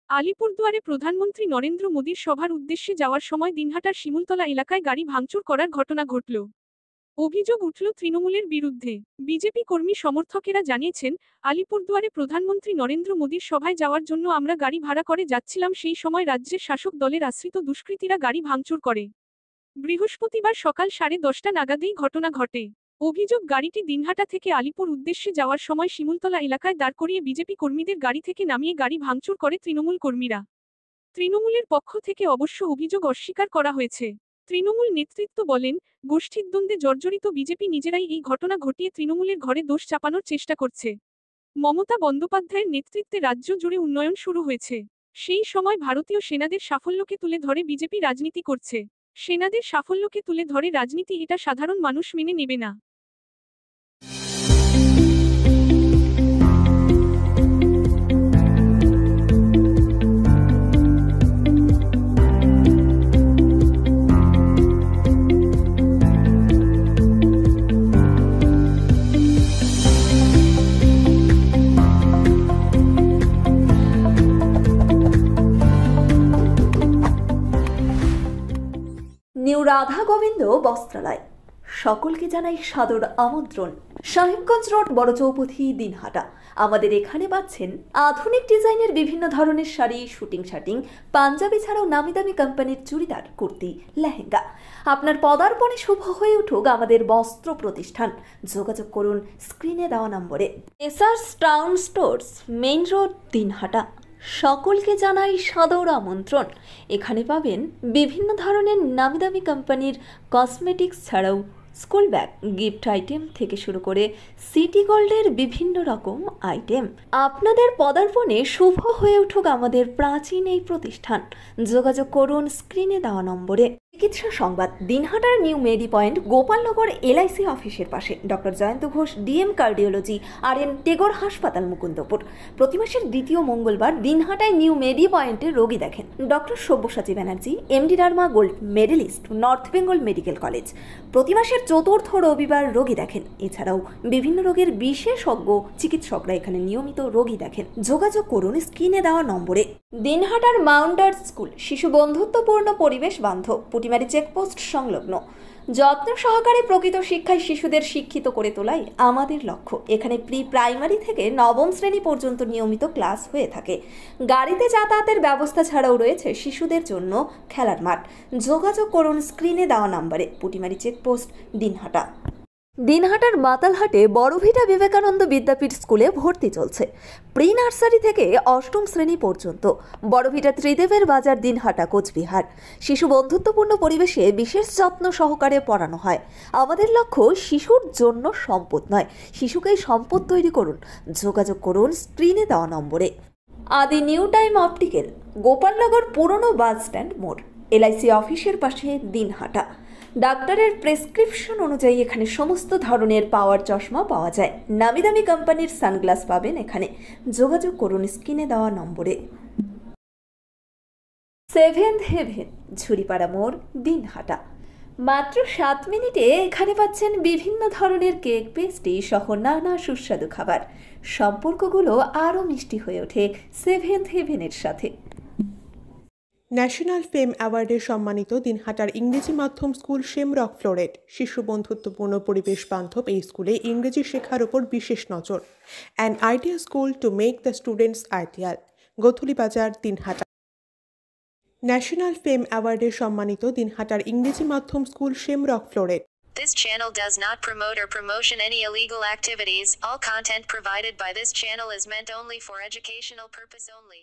আলিপুরদুয়ারে প্রধানমন্ত্রী নরেন্দ্র মোদীর সভার উদ্দেশ্যে যাওয়ার সময় দিনহাটার শিমুলতলা এলাকায় গাড়ি ভাঙচুর করার ঘটনা ঘটল। অভিযোগ উঠল তৃণমূলের বিরুদ্ধে। বিজেপি কর্মী সমর্থকেরা জানিয়েছেন, আলিপুরদুয়ারে প্রধানমন্ত্রী নরেন্দ্র মোদীর সভায় যাওয়ার জন্য আমরা গাড়ি ভাড়া করে যাচ্ছিলাম, সেই সময় রাজ্যের শাসক দলের আশ্রিত দুষ্কৃতীরা গাড়ি ভাঙচুর করে। বৃহস্পতিবার সকাল 10:30 নাগাদেই ঘটনা ঘটে। অভিযোগ, গাড়িটি দিনহাটা থেকে আলিপুর উদ্দেশ্যে যাওয়ার সময় শিমুলতলা এলাকায় দাঁড় করিয়ে বিজেপি কর্মীদের গাড়ি থেকে নামিয়ে গাড়ি ভাঙচুর করে তৃণমূল কর্মীরা। তৃণমূলের পক্ষ থেকে অবশ্য অভিযোগ অস্বীকার করা হয়েছে। তৃণমূল নেতৃত্ব বলেন, গোষ্ঠীর দ্বন্দ্বে জর্জরিত বিজেপি নিজেরাই এই ঘটনা ঘটিয়ে তৃণমূলের ঘরে দোষ চাপানোর চেষ্টা করছে। মমতা বন্দ্যোপাধ্যায়ের নেতৃত্বে রাজ্য জুড়ে উন্নয়ন শুরু হয়েছে। সেই সময় ভারতীয় সেনাদের সাফল্যকে তুলে ধরে বিজেপি রাজনীতি করছে। সেনাদের সাফল্যকে তুলে ধরে রাজনীতি, এটা সাধারণ মানুষ মেনে নেবে না। নিউ রাধা গোবিন্দ বস্ত্রালয় সকলকে জানাই সাদর আমন্ত্রণ। সাহেবগঞ্জ রোড, বড় চৌপথি, দিনহাটা। আমাদের এখানে পাচ্ছেন আধুনিক ডিজাইনের বিভিন্ন ধরনের শাড়ি, শুটিং শার্টিং, পাঞ্জাবি ছাড়াও নামি দামি কোম্পানির চুড়িদার, কুর্তি, লেহেঙ্গা। আপনার পদার্পণে শুভ হয়ে উঠুক আমাদের বস্ত্র প্রতিষ্ঠান। যোগাযোগ করুন স্ক্রিনে দেওয়া নম্বরে। SRS town stores, main road, Dinhata. সকলকে জানাই সাদর আমন্ত্রণ। এখানে পাবেন বিভিন্ন ধরনের নামি দামি কোম্পানির কসমেটিক্স ছাড়াও স্কুল ব্যাগ, গিফট আইটেম থেকে শুরু করে সিটি গোল্ডের বিভিন্ন রকম আইটেম। আপনাদের পদার্পণে শুভ হয়ে উঠুক আমাদের প্রাচীন এই প্রতিষ্ঠান। যোগাযোগ করুন স্ক্রিনে দেওয়া নম্বরে। চিকিৎসা সংবাদ, দিনহাটার নিউ মেডি পয়েন্ট, গোপালনগর এলআইসি অফিসের পাশে। Doctor Jayanta Ghosh, DM cardiology, RN Tagore হাসপাতাল, মুকুন্দপুর। প্রতি মাসের দ্বিতীয় মঙ্গলবার দিনহাটায় নিউ মেডি পয়েন্টে রোগী দেখেন doctor Sabyasachi Banerjee, MD derma gold medalist, north Bengal medical college. প্রতি মাসের চতুর্থ রবিবার রোগী দেখেন। এছাড়াও বিভিন্ন রোগের বিশেষজ্ঞ চিকিৎসকরা এখানে নিয়মিত রোগী দেখেন। যোগাযোগ করুন স্ক্রিনে দেওয়া নম্বরে। দিনহাটার মাউন্টার্স স্কুল, শিশু বন্ধুত্বপূর্ণ, পরিবেশ বান্ধব, পুটিমারি চেকপোস্ট সংলগ্ন। যত্ন সহকারে প্রকৃত শিক্ষায় শিশুদের শিক্ষিত করে তোলাই আমাদের লক্ষ্য। এখানে প্রি প্রাইমারি থেকে নবম শ্রেণী পর্যন্ত নিয়মিত ক্লাস হয়ে থাকে। গাড়িতে যাতায়াতের ব্যবস্থা ছাড়াও রয়েছে শিশুদের জন্য খেলার মাঠ। যোগাযোগ করুন স্ক্রিনে দেওয়া নম্বরে। পুটিমারি চেকপোস্ট, দিনহাটা। দিনহাটার মাতালহাটে বড়ভিটা বিবেকানন্দ বিদ্যাপীঠ স্কুলে ভর্তি চলছে। প্রি নার্সারি থেকে অষ্টম শ্রেণী পর্যন্ত। বড়ভিটা ত্রিদেবের বাজার, দিনহাটা, কোচবিহার। শিশু বন্ধুত্বপূর্ণ পরিবেশে বিশেষ যত্ন সহকারে পড়ানো হয়। আমাদের লক্ষ্য শিশুর জন্য সম্পদ নয়, শিশুকেই সম্পদ তৈরি করুন। যোগাযোগ করুন স্ক্রিনে দেওয়া নম্বরে। আদি নিউ টাইম অপটিক্যাল, গোপালনগর পুরনো বাস স্ট্যান্ড মোড়, LIC অফিসের পাশে, দিনহাটা। ডাক্তারের প্রেসক্রিপশন অনুযায়ী এখানে সমস্ত ধরনের পাওয়ার চশমা পাওয়া যায়। নামি দামি কোম্পানির সানগ্লাস পাবেন এখানে। যোগাযোগ করুন স্ক্রিনে দেওয়া নম্বরে। সেভেন্থ হেভেন, ঝুড়িপাড়া মোড়, দিনহাটা। মাত্র 7 মিনিটে এখানে পাচ্ছেন বিভিন্ন ধরনের কেক, পেস্ট্রি সহ নানা সুস্বাদু খাবার। সম্পর্কগুলো আরও মিষ্টি হয়ে ওঠে সেভেন্থ হেভেনের সাথে। ন্যাশনাল ফেম অ্যাওয়ার্ডে সম্মানিত দিনহাটার ইংরেজি মাধ্যম স্কুল শেমরক ফ্লোরেট। শিশু বন্ধুত্বপূর্ণ, পরিবেশ বান্ধব এই স্কুলে ইংরেজি শেখার উপর বিশেষ নজর। An ideal school to make the students ideal, Godhuli বাজার, দিনহাটা। ন্যাশনাল ফেম অ্যাওয়ার্ডে সম্মানিত দিনহাটার ইংরেজি মাধ্যম school Shamrock floret. This channel does not promote or promotion any illegal activities. All content provided by this channel is meant only for educational purpose only.